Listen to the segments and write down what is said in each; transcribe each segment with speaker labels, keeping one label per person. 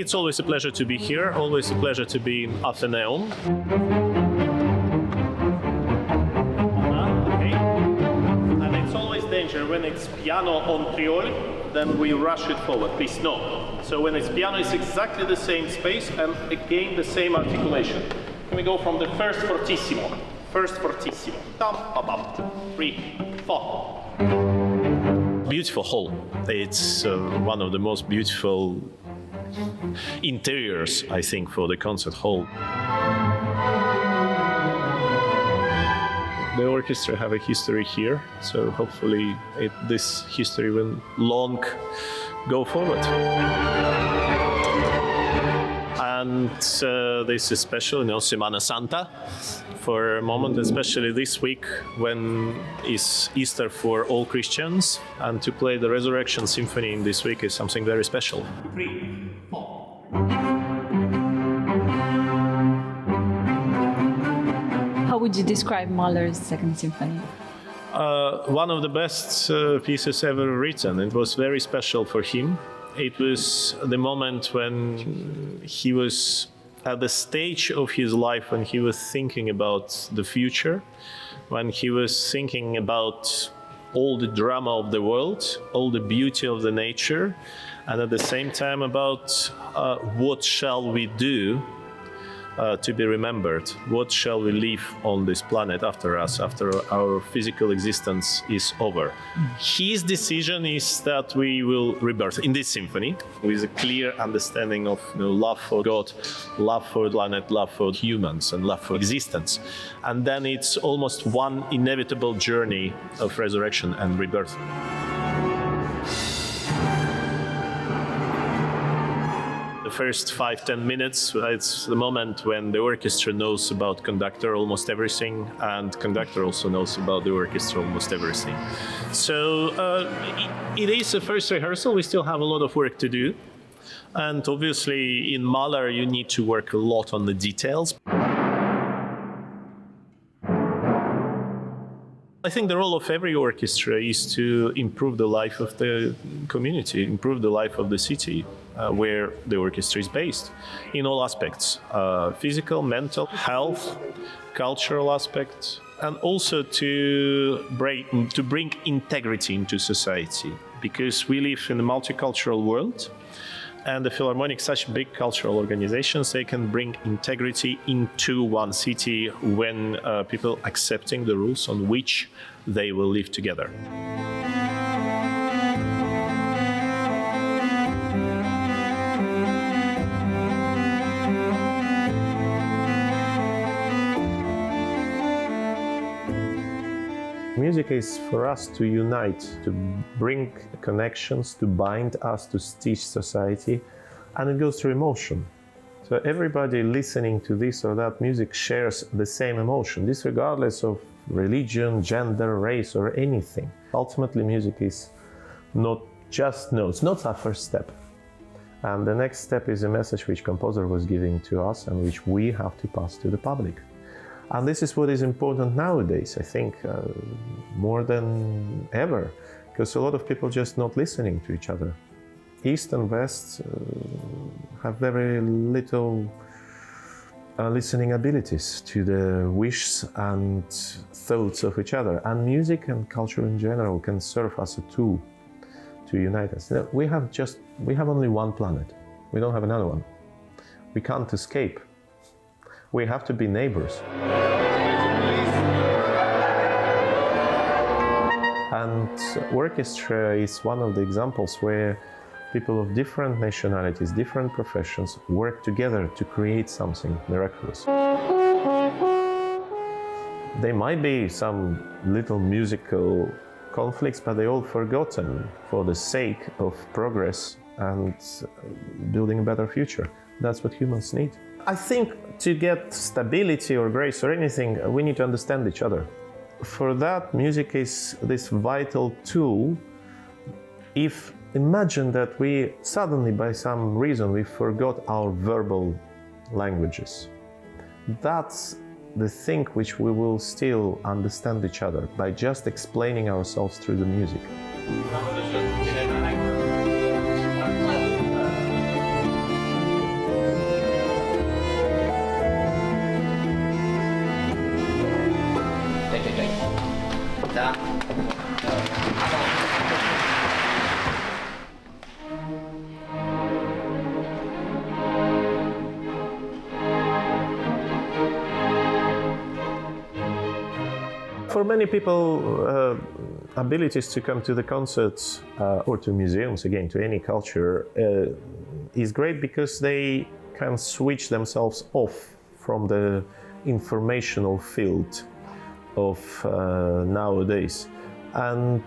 Speaker 1: It's always a pleasure to be here, always a pleasure to be in Athenaeum. Okay. And it's always danger when it's piano on triol, then we rush it forward. Please, no. So when it's piano, it's exactly the same space and again the same articulation. Can we go from the first fortissimo? First fortissimo. Tam, pa, pam. 3, 4. Beautiful hall. It's one of the most beautiful interiors, I think, for the concert hall. The orchestra have a history here, so hopefully this history will long go forward. And this is special, Semana Santa, for a moment, especially this week when is Easter for all Christians, and to play the Resurrection Symphony in this week is something very special. 3, 4.
Speaker 2: How would you describe Mahler's Second Symphony?
Speaker 1: One of the best pieces ever written. It was very special for him. It was the moment when he was at the stage of his life when he was thinking about the future, when he was thinking about all the drama of the world, all the beauty of the nature, and at the same time about what shall we do to be remembered? What shall we leave on this planet after us, after our physical existence is over? His decision is that we will rebirth in this symphony with a clear understanding of love for God, love for the planet, love for humans, and love for existence. And then it's almost one inevitable journey of resurrection and rebirth. The first 5-10 minutes, it's the moment when the orchestra knows about conductor almost everything, and conductor also knows about the orchestra almost everything. So it is a first rehearsal. We still have a lot of work to do. And obviously in Mahler, you need to work a lot on the details. I think the role of every orchestra is to improve the life of the community, improve the life of the city where the orchestra is based in all aspects, physical, mental, health, cultural aspects, and also to bring integrity into society, because we live in a multicultural world. And the Philharmonic, such big cultural organizations, they can bring integrity into one city when people accepting the rules on which they will live together. Music is for us to unite, to bring connections, to bind us, to stitch society, and it goes through emotion. So everybody listening to this or that music shares the same emotion, this regardless of religion, gender, race, or anything. Ultimately, music is not just notes, notes are first step. And the next step is a message which composer was giving to us and which we have to pass to the public. And this is what is important nowadays, I think, more than ever, because a lot of people just not listening to each other. East and West have very little listening abilities to the wishes and thoughts of each other. And music and culture in general can serve as a tool to unite us. We have only one planet. We don't have another one. We can't escape. We have to be neighbors. And orchestra is one of the examples where people of different nationalities, different professions work together to create something miraculous. There might be some little musical conflicts, but they're all forgotten for the sake of progress and building a better future. That's what humans need. I think to get stability or grace or anything, we need to understand each other. For that, music is this vital tool. If imagine that we suddenly, by some reason, we forgot our verbal languages. That's the thing which we will still understand each other by just explaining ourselves through the music. For many people, abilities to come to the concerts or to museums, again, to any culture, is great because they can switch themselves off from the informational field of nowadays. And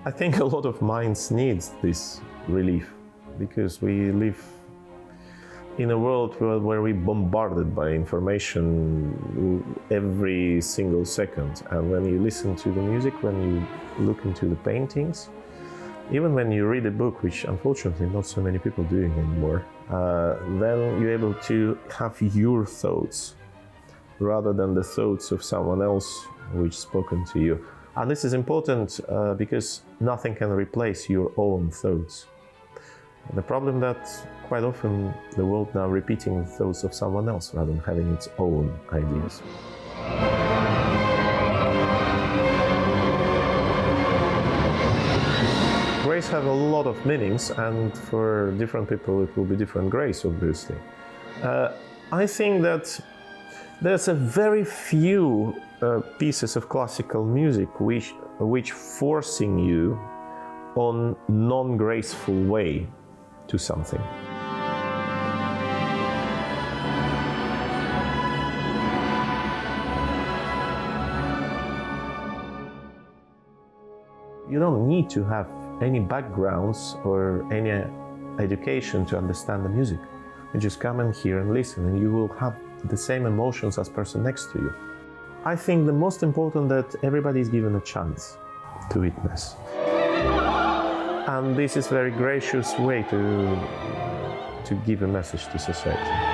Speaker 1: I think a lot of minds need this relief because we live in a world where we're bombarded by information every single second. And when you listen to the music, when you look into the paintings, even when you read a book, which unfortunately not so many people doing anymore, then you're able to have your thoughts rather than the thoughts of someone else which spoken to you. And this is important because nothing can replace your own thoughts. The problem that quite often the world now repeating the thoughts of someone else rather than having its own ideas. Grace have a lot of meanings, and for different people it will be different grace, obviously. I think that there's a very few pieces of classical music which forcing you on non-graceful way to something. You don't need to have any backgrounds or any education to understand the music. You just come and hear and listen, and you will have the same emotions as the person next to you. I think the most important that everybody is given a chance to witness. And this is a very gracious way to give a message to society.